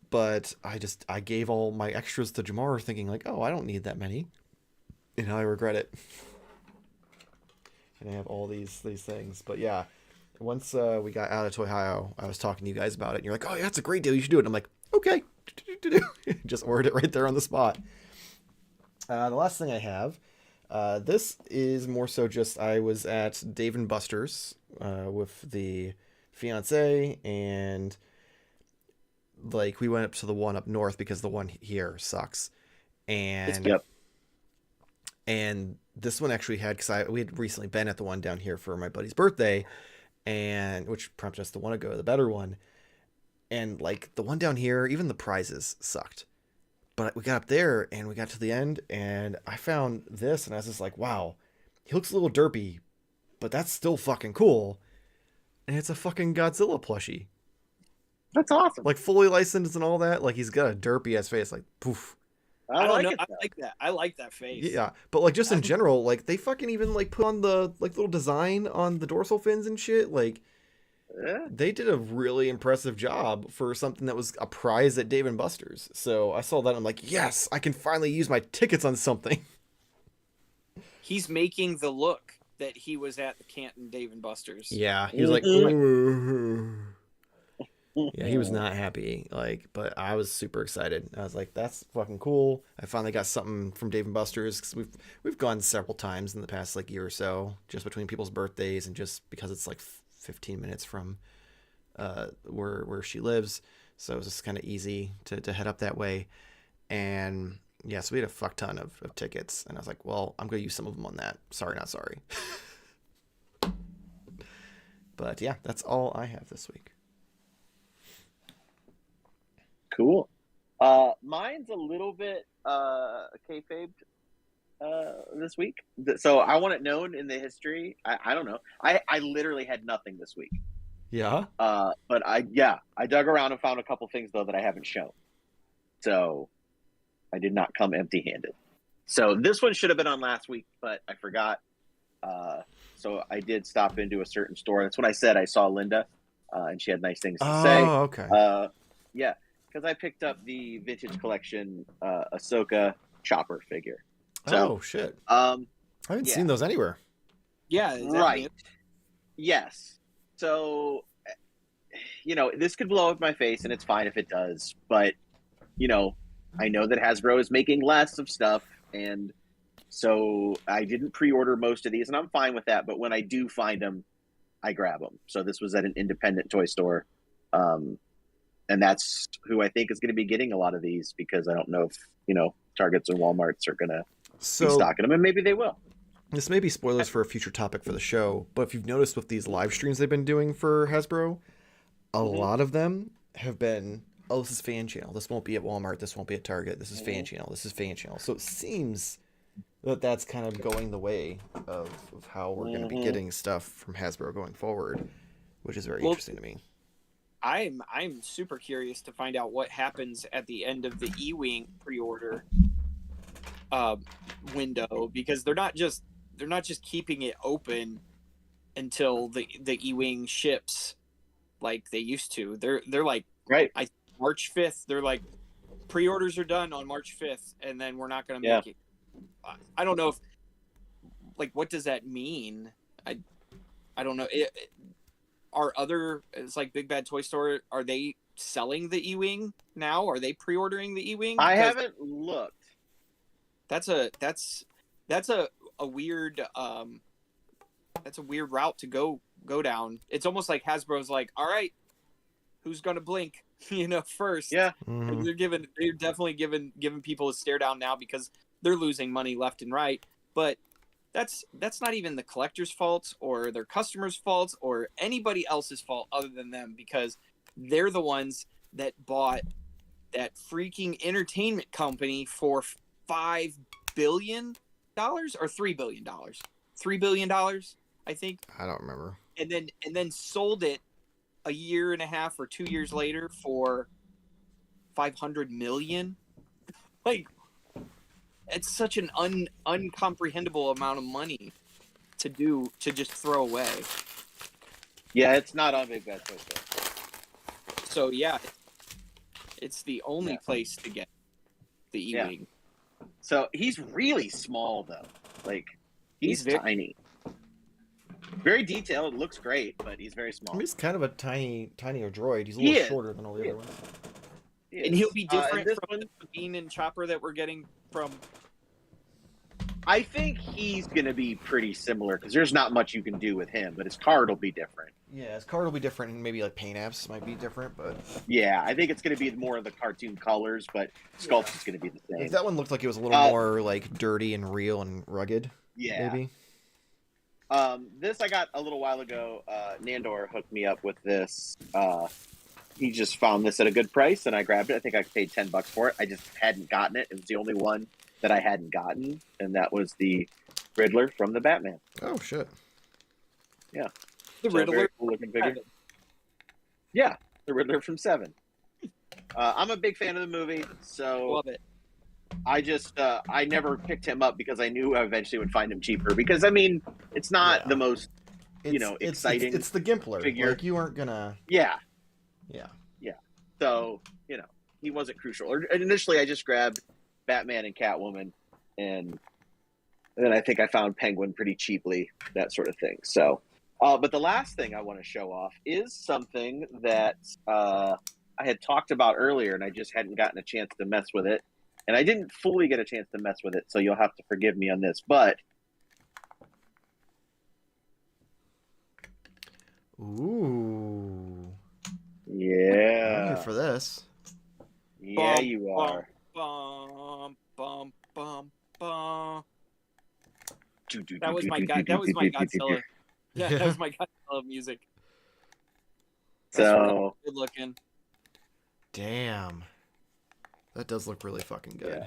But I gave all my extras to Jamar thinking like, oh, I don't need that many. And now I regret it. And I have all these things. But yeah, once we got out of Toy Hio, I was talking to you guys about it. And you're like, oh, yeah, that's a great deal. You should do it. And I'm like, okay. Just ordered it right there on the spot. The last thing I have, this is more so just I was at Dave & Buster's with the fiance, and like we went up to the one up north because the one here sucks. And and this one actually had, because we had recently been at the one down here for my buddy's birthday, and which prompted us to want to go to the better one. And like the one down here, even the prizes sucked. But we got up there and we got to the end, and I found this, and I was just like, wow, he looks a little derpy, but that's still fucking cool. And it's a fucking Godzilla plushie. That's awesome. Like fully licensed and all that. Like he's got a derpy ass face, like poof. I like that. I like that face. Yeah, but like just in general, like they fucking even like put on the like little design on the dorsal fins and shit. Like they did a really impressive job for something that was a prize at Dave & Buster's. So I saw that and I'm like, yes, I can finally use my tickets on something. He's making the look that he was at the Canton Dave & Buster's. Yeah, he was like, ooh. Yeah, he was not happy. Like, but I was super excited. I was like, that's fucking cool. I finally got something from Dave & Buster's, because we've gone several times in the past like year or so, just between people's birthdays and just because it's like 15 minutes from where she lives, so it was just kind of easy to head up that way. And yeah, so we had a fuck ton of tickets, and I was like, well, I'm gonna use some of them on that. Sorry, not sorry. But yeah, that's all I have this week. Cool. Mine's a little bit kayfabed this week. So I want it known in the history. I don't know. I literally had nothing this week. Yeah. But I dug around and found a couple things though that I haven't shown. So I did not come empty-handed. So this one should have been on last week, but I forgot. So I did stop into a certain store. That's when I said I saw Linda, and she had nice things to say. Oh, okay. Yeah, because I picked up the Vintage Collection Ahsoka Chopper figure. So, oh shit! I haven't seen those anywhere. Yeah, right. Yes. So, this could blow up my face, and it's fine if it does. But, I know that Hasbro is making less of stuff, and so I didn't pre-order most of these, and I'm fine with that. But when I do find them, I grab them. So this was at an independent toy store, and that's who I think is going to be getting a lot of these, because I don't know if Targets and Walmarts are going to be stocking them, and maybe they will. This may be spoilers for a future topic for the show, but if you've noticed with these live streams they've been doing for Hasbro, a lot of them have been oh, this is fan channel. This won't be at Walmart. This won't be at Target. This is fan Mm-hmm. channel. This is fan channel. So it seems that that's kind of going the way of how we're going to be Mm-hmm. getting stuff from Hasbro going forward, which is very Well, interesting to me. I'm super curious to find out what happens at the end of the E-wing pre-order window, because they're not just keeping it open until the E-wing ships like they used to. They're like Right. March 5th. They're like, pre-orders are done on March 5th, and then we're not going to make it. I don't know if, like, what does that mean? I don't know. It's like Big Bad Toy Store, are they selling the E-wing now? Are they pre-ordering the E-wing? I haven't looked. That's a weird that's a weird route to go down. It's almost like Hasbro's like, all right, who's gonna blink, first? Yeah. Like, they're definitely giving people a stare down now because they're losing money left and right. But that's not even the collector's fault or their customers' fault or anybody else's fault other than them, because they're the ones that bought that freaking entertainment company for $5 billion or $3 billion. $3 billion, I think. I don't remember. And then sold it a year and a half or 2 years later for 500 million. Like, it's such an uncomprehendable amount of money to just throw away. Yeah, it's not on Big Bad Toy Store. So yeah, it's the only place to get the E-wing. So he's really small though. Like, he's very tiny. Very detailed. Looks great, but he's very small. He's kind of a tinier droid. He's a He little is. shorter than all the He other is. ones. And he'll be different this from one, the Bean and Chopper that we're getting from. I think he's going to be pretty similar because there's not much you can do with him, but his card will be different. Yeah, his card will be different, and maybe like paint apps might be different, but Yeah, I think it's going to be more of the cartoon colors, but sculpt is going to be the same. if that one looked like it was a little more like dirty and real and rugged. Yeah. Maybe. This I got a little while ago. Nandor hooked me up with this. He just found this at a good price, and I grabbed it. I think I paid $10 for it. I just hadn't gotten it. It was the only one that I hadn't gotten, and that was the Riddler from the Batman. Oh shit. Yeah. The So, Riddler. very cool looking figure. Yeah, the Riddler from Seven. I'm a big fan of the movie, so Love it. I just I never picked him up because I knew I eventually would find him cheaper. Because I mean, it's not the most exciting. It's the Gimpler. figure. Like, you aren't gonna. Yeah. Yeah. So he wasn't crucial. Or initially, I just grabbed Batman and Catwoman, and then I think I found Penguin pretty cheaply. That sort of thing. So, but the last thing I want to show off is something that I had talked about earlier, and I just hadn't gotten a chance to mess with it. And I didn't fully get a chance to mess with it, so you'll have to forgive me on this. But Ooh. yeah, I'm here for this. yeah, you are. Bum, bum, bum, bum. That was my Godzilla. Yeah, that was my Godzilla music. So Good looking. Damn. That does look really fucking good. Yeah.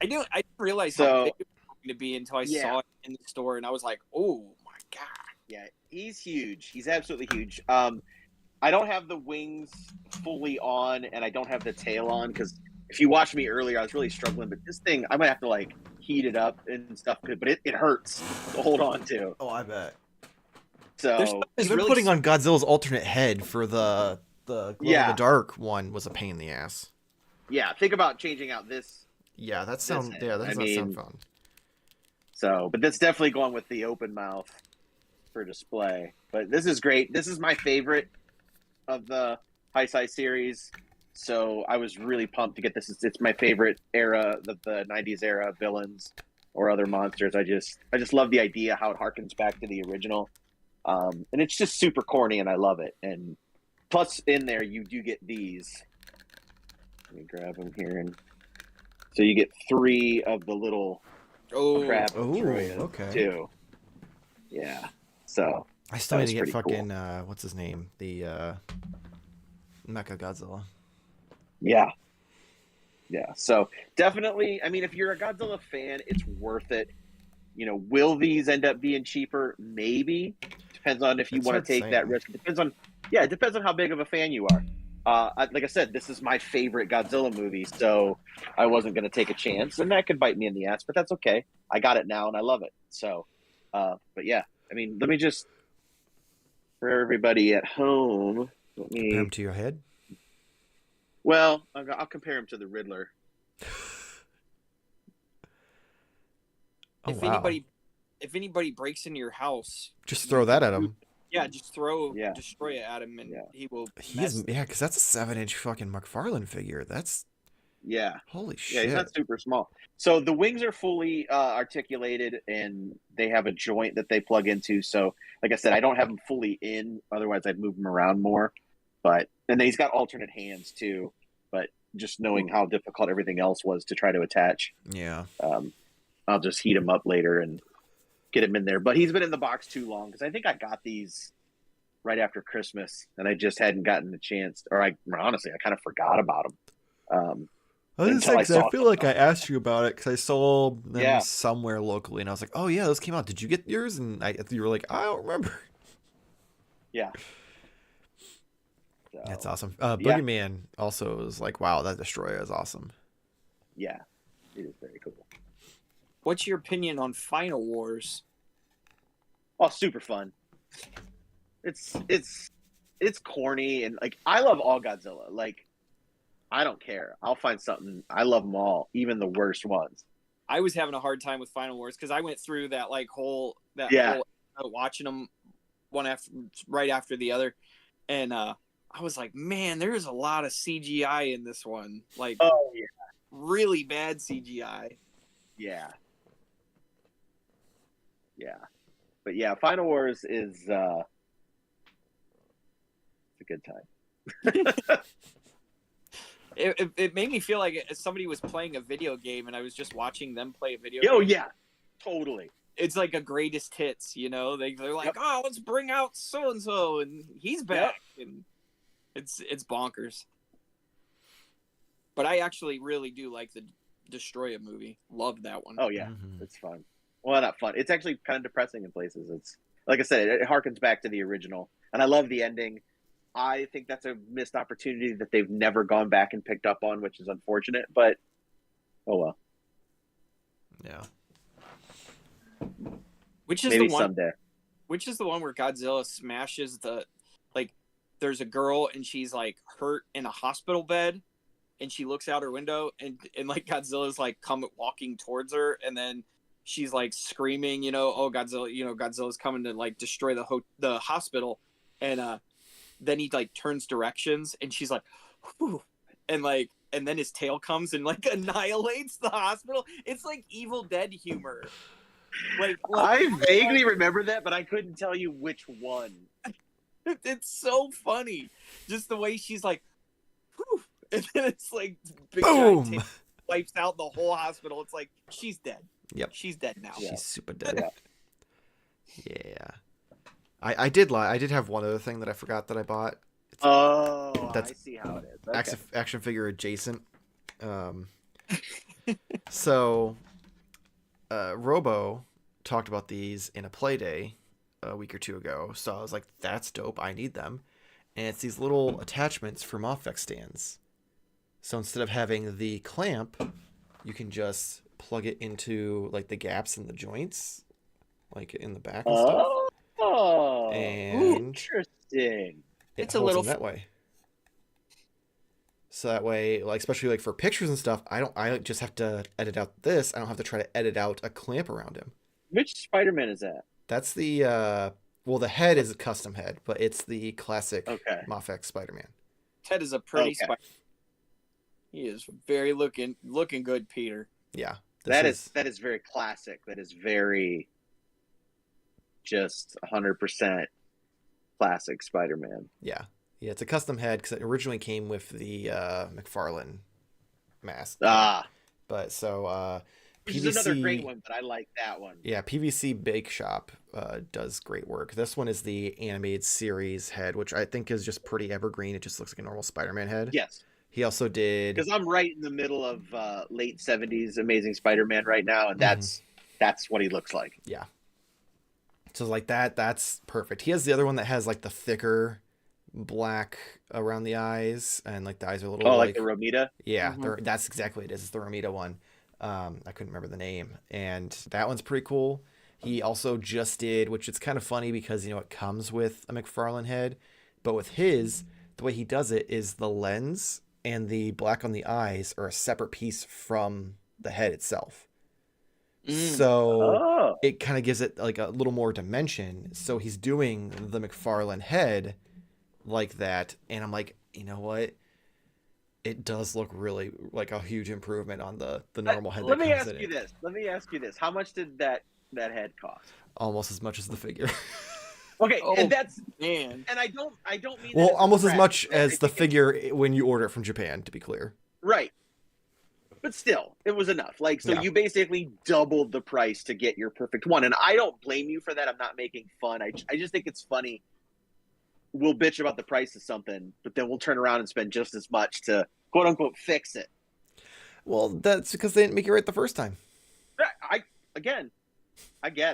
I didn't realize So- how big it was going to be until I Yeah. saw it in the store, and I was like, "Oh my god!" yeah, he's huge. He's absolutely huge. I don't have the wings fully on, and I don't have the tail on because if you watched me earlier, I was really struggling. But this thing, I might have to like heat it up and stuff. But it hurts to hold on to. Oh, I bet. So Even putting on Godzilla's alternate head for the glow in Yeah. the dark one was a pain in the ass. yeah, think about changing out this. Yeah, that sounds head. that does not sound fun. So, but that's definitely going with the open mouth for display. But this is great. This is my favorite of the High Size series. So I was really pumped to get this. It's my favorite era, the 90s era villains or other monsters. I just love the idea how it harkens back to the original. And it's just super corny and I love it. And plus in there you do get these. Let me grab them here. And so you get 3 of the little crab Oh, droids okay. too. Yeah. So I still That need to was get pretty fucking what's his name? The Mecha Godzilla. Yeah. Yeah. So definitely, I mean, if you're a Godzilla fan, it's worth it. Will these end up being cheaper? Maybe. Depends on if you It's want hard to take that saying. risk. It depends on how big of a fan you are. Like I said, this is my favorite Godzilla movie, so I wasn't going to take a chance, and that could bite me in the ass, but that's okay. I got it now, and I love it. So, but yeah, I mean, let me just for everybody at home, Compare them to your head. Well, I'll compare him to the Riddler. Oh, if wow. anybody breaks into your house, Just throw that at him. yeah, just destroy it at him, and he will. Because that's a 7-inch fucking McFarlane figure. That's Yeah. holy Yeah, he's shit. not super small. So the wings are fully articulated, and they have a joint that they plug into. So, like I said, I don't have them fully in. Otherwise, I'd move them around more. And then he's got alternate hands too. But just knowing how difficult everything else was to try to attach, Yeah. I'll just heat him up later and get him in there. But he's been in the box too long because I think I got these right after Christmas, and I just hadn't gotten the chance. Or honestly, I kind of forgot about them. I feel like I asked you about it because I saw them Yeah. somewhere locally, and I was like, "Oh yeah, those came out. Did you get yours?" And you were like, "I don't remember." Yeah. So, That's awesome. Boogeyman also is like, "Wow, that destroyer is awesome." yeah, it is very cool. What's your opinion on Final Wars? Oh, super fun. It's corny, and like I love all Godzilla. Like I don't care. I'll find something. I love them all, even the worst ones. I was having a hard time with Final Wars because I went through that whole watching them right after the other, and I was like, man, there's a lot of CGI in this one. Like, oh yeah, really bad CGI. Yeah. But yeah, Final Wars is it's a good time. It made me feel like somebody was playing a video game and I was just watching them play a video game. Oh yeah, totally. It's like a greatest hits, they're like, oh, let's bring out so and so, and he's back, and it's bonkers. But I actually really do like the Destroy It movie. Love that one. Oh yeah, It's fun. Well, not fun. It's actually kind of depressing in places. It's like I said, it harkens back to the original, and I love the ending. I think that's a missed opportunity that they've never gone back and picked up on, which is unfortunate. But oh well. Yeah. Which is maybe the one? Someday. Which is the one where Godzilla smashes there's a girl and she's like hurt in a hospital bed, and she looks out her window and like Godzilla's like walking towards her, and then she's like screaming, oh Godzilla, Godzilla's coming to like destroy the hospital, and then he like turns directions and she's like, whew, and then his tail comes and like annihilates the hospital. It's like Evil Dead humor. Like I vaguely remember that, but I couldn't tell you which one. It's so funny, just the way she's like, whew, and then it's like big boom, giant wipes out the whole hospital. It's like she's dead. Yep, she's dead now. She's super dead. Yeah. I did lie. I did have one other thing that I forgot that I bought. I see how it is. Okay. Action figure adjacent. So, Robo talked about these in a play day a week or two ago. So I was like, that's dope. I need them. And it's these little attachments for Mofex stands. So instead of having the clamp, you can just plug it into like the gaps in the joints, like in the back and stuff. Oh, and interesting. It's a little that way. So that way, like especially like for pictures and stuff, I just have to edit out this. I don't have to try to edit out a clamp around him. Which Spider-Man is that? That's the the head is a custom head, but it's the classic Mofex Spider-Man. Ted is a pretty Spider. He is very looking good, Peter. Yeah. That is very classic. That is very just 100% classic Spider-Man. Yeah. Yeah, it's a custom head because it originally came with the McFarlane mask. But so which PVC, is another great one, but I like that one. Yeah, PVC Bake Shop does great work. This one is the animated series head, which I think is just pretty evergreen. It just looks like a normal Spider-Man head. Yes. He also did. Because I'm right in the middle of late '70s Amazing Spider-Man right now, and that's what he looks like. Yeah. So like that's perfect. He has the other one that has like the thicker black around the eyes, and like the eyes are a little like the Romita. Yeah, that's exactly what it is. It's the Romita one. I couldn't remember the name, and that one's pretty cool. He also just did, which it's kind of funny because it comes with a McFarlane head, but with his, the way he does it is the lens and the black on the eyes are a separate piece from the head itself. So it kind of gives it like a little more dimension. So he's doing the McFarlane head like that, and I'm like, you know what? It does look really like a huge improvement on the normal head. Let me ask you this: how much did that head cost? Almost as much as the figure. Okay, and that's man. And I don't mean well, almost as much as the figure when you order it from Japan. To be clear, right? But still, it was enough. Like, so you basically doubled the price to get your perfect one, and I don't blame you for that. I'm not making fun. I just think it's funny. We'll bitch about the price of something, but then we'll turn around and spend just as much to quote unquote fix it. Well, that's because they didn't make it right the first time. I get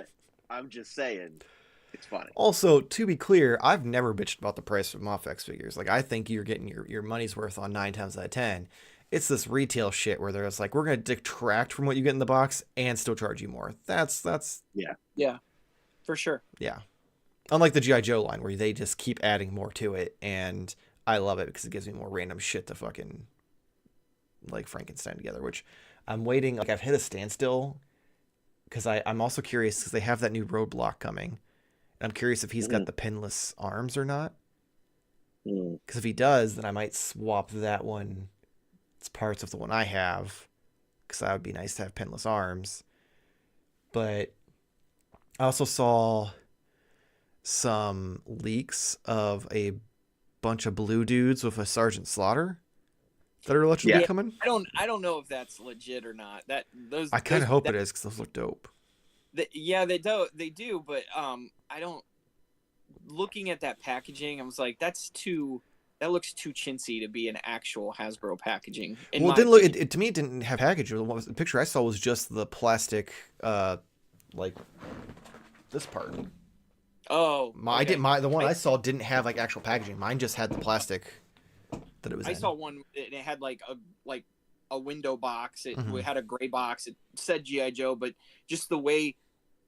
it. I'm just saying, it's funny. Also, to be clear, I've never bitched about the price of Mafex figures. Like, I think you're getting your money's worth on 9 times out of 10. It's this retail shit where they're just like, we're going to detract from what you get in the box and still charge you more. That's yeah, for sure. Yeah. Unlike the G.I. Joe line where they just keep adding more to it, and I love it because it gives me more random shit to fucking like Frankenstein together, which I'm waiting. Like, I've hit a standstill because I'm also curious because they have that new Roadblock coming. And I'm curious if he's got the pinless arms or not. Because if he does, then I might swap that one. It's parts of the one I have, because that would be nice to have pinless arms. But I also saw some leaks of a bunch of blue dudes with a Sergeant Slaughter that are allegedly coming. I don't know if that's legit or not. I kind of hope it is because those look dope. They do, but I don't. Looking at that packaging, I was like, that looks too chintzy to be an actual Hasbro packaging. Well, it didn't look. It to me, it didn't have packaging. The picture I saw was just the plastic, like this part. Oh, the one I saw didn't have like actual packaging. Mine just had the plastic that it was. I saw one, and it had like a window box. It had a gray box. It said G.I. Joe, but just the way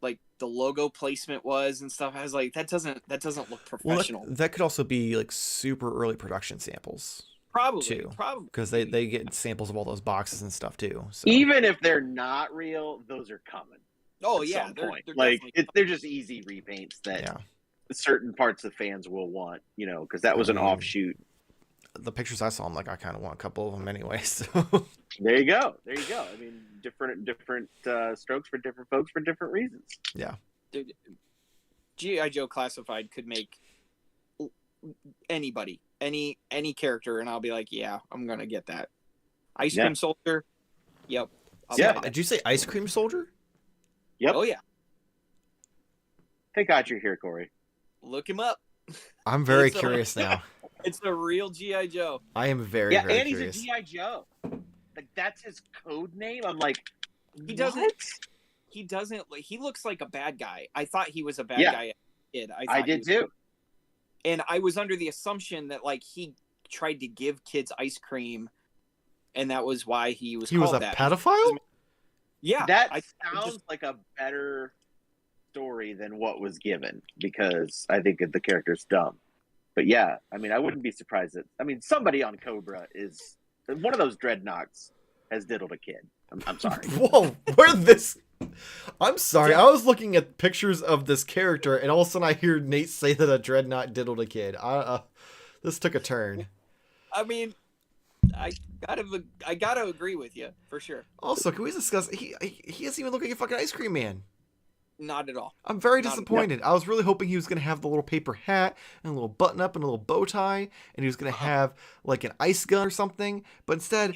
like the logo placement was and stuff, I was like, that doesn't look professional. Well, that could also be like super early production samples. Probably because they get samples of all those boxes and stuff too. So. Even if they're not real, those are coming. Oh yeah, they're like they're just easy repaints that certain parts of fans will want, because that was an offshoot. The pictures I saw, I'm like, I kind of want a couple of them anyway. So there you go. I mean, different strokes for different folks for different reasons. Yeah. Dude, G.I. Joe Classified could make anybody, any character, and I'll be like, yeah, I'm gonna get that. Ice Cream Soldier. Yep. Did you say Ice Cream Soldier? Yep. Oh yeah. Thank God you're here, Corey. Look him up. I'm very curious now. It's a real G.I. Joe. I am very and curious. He's a G.I. Joe. Like, that's his code name. I'm like, he doesn't. He looks like a bad guy. I thought he was a bad guy as a kid. I did too. And I was under the assumption that like he tried to give kids ice cream, and that was why he was. He was a pedophile. Yeah, that sounds like a better story than what was given, because I think the character's dumb. But yeah, I mean, I wouldn't be surprised that somebody on Cobra is one of those dreadnoughts has diddled a kid. I'm sorry. Whoa, where this? I'm sorry. I was looking at pictures of this character, and all of a sudden I hear Nate say that a dreadnought diddled a kid. This took a turn. I mean, I gotta agree with you for sure. Also, can we discuss? He doesn't even look like a fucking ice cream man. Not at all. I'm very disappointed. I was really hoping he was going to have the little paper hat and a little button up and a little bow tie, and he was going to have like an ice gun or something. But instead,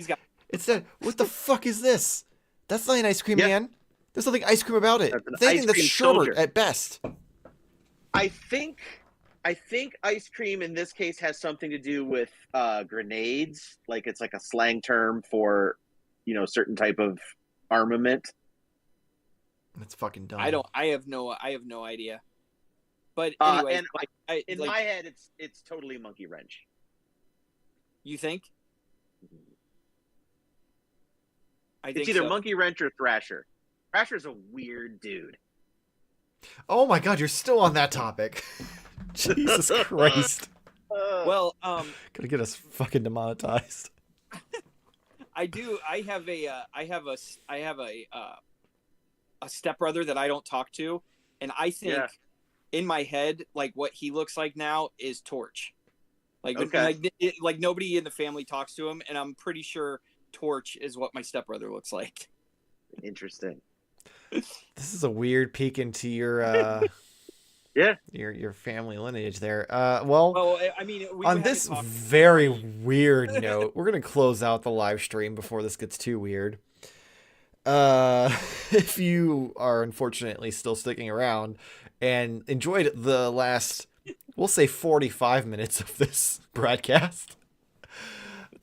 what the fuck is this? That's not an ice cream man. There's nothing ice cream about it. That's sherbet at best. I think I think ice cream in this case has something to do with grenades. Like it's like a slang term for, certain type of armament. That's fucking dumb. I have no idea. But anyway, And in my head, it's totally monkey wrench. You think? It's either monkey wrench or Thrasher. Thrasher's a weird dude. Oh my god, you're still on that topic. Jesus Christ. Well, Gonna get us fucking demonetized. I have a stepbrother that I don't talk to, and I think in my head, like what he looks like now is Torch. Like, like nobody in the family talks to him, and I'm pretty sure Torch is what my stepbrother looks like. Interesting. This is a weird peek into your your family lineage there. Well, I mean, on this very weird note, we're gonna close out the live stream before this gets too weird. If you are unfortunately still sticking around and enjoyed the last, we'll say 45 minutes of this broadcast,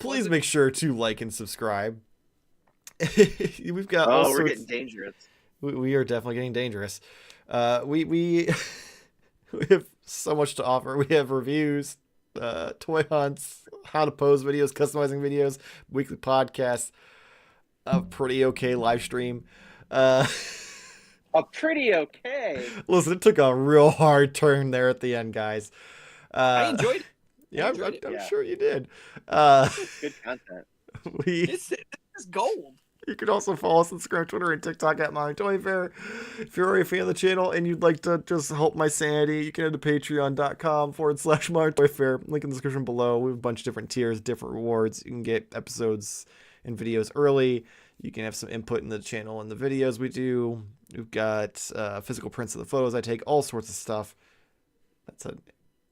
please make sure to like and subscribe. We've got we're getting dangerous. We are definitely getting dangerous. We we have so much to offer. We have reviews, toy hunts, how to pose videos, customizing videos, weekly podcasts, a pretty okay live stream. A pretty okay. Listen, it took a real hard turn there at the end, guys. I enjoyed it. Yeah, I'm sure you did. Good content. This is gold. You can also follow us on Instagram, Twitter, and TikTok at Mommy Toy Fair. If you're already a fan of the channel and you'd like to just help my sanity, you can head to patreon.com/Mommy Toy Fair. Link in the description below. We have a bunch of different tiers, different rewards. You can get episodes and videos early. You can have some input in the channel and the videos we do. We've got physical prints of the photos I take, all sorts of stuff.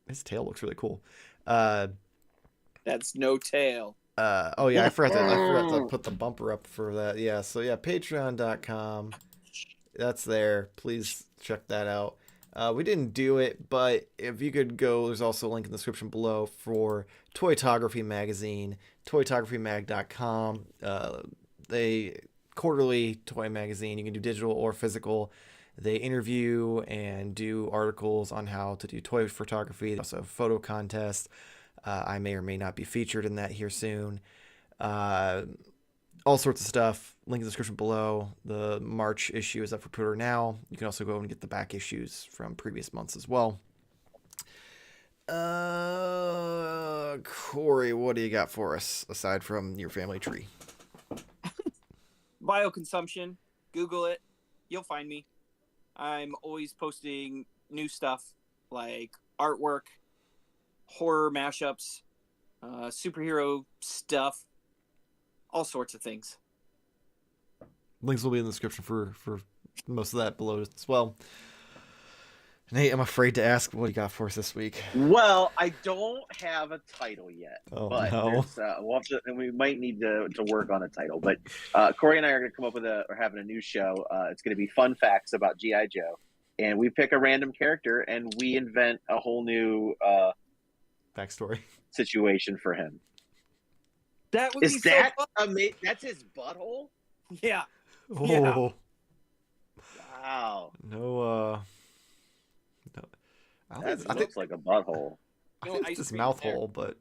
His tail looks really cool. That's no tail. Oh yeah, I forgot to put the bumper up for that. Yeah, so yeah, patreon.com. That's there. Please check that out. We didn't do it, but if you could go, there's also a link in the description below for Toytography Magazine, toytographymag.com. They quarterly toy magazine. You can do digital or physical. They interview and do articles on how to do toy photography. They also have a photo contest. I may or may not be featured in that here soon. All sorts of stuff. Link in the description below. The March issue is up for pre-order now. You can also go and get the back issues from previous months as well. Corey, what do you got for us aside from your family tree? Bioconsumption. Google it. You'll find me. I'm always posting new stuff like artwork, horror mashups, superhero stuff, all sorts of things. Links will be in the description for most of that below as well. Nate, I'm afraid to ask what you got for us this week. Well, I don't have a title yet. Oh, but no. We'll have to, and we might need to work on a title. But Corey and I are going to come up with having a new show. It's going to be fun facts about G.I. Joe. And we pick a random character and we invent a whole new backstory situation for him. That would be so fun. Amazing? That's his butthole? Yeah. Oh. Yeah. Wow. No, That looks like a butthole. I think it's his mouth hole, but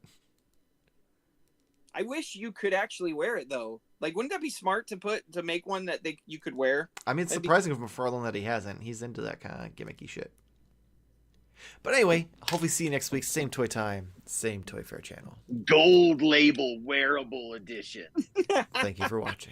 I wish you could actually wear it though. Like, wouldn't that be smart to make one that you could wear? I mean, it's surprising for McFarlane that he hasn't. He's into that kind of gimmicky shit. But anyway, hopefully see you next week. Same toy time, same Toy Fair channel. Gold label wearable edition. Thank you for watching.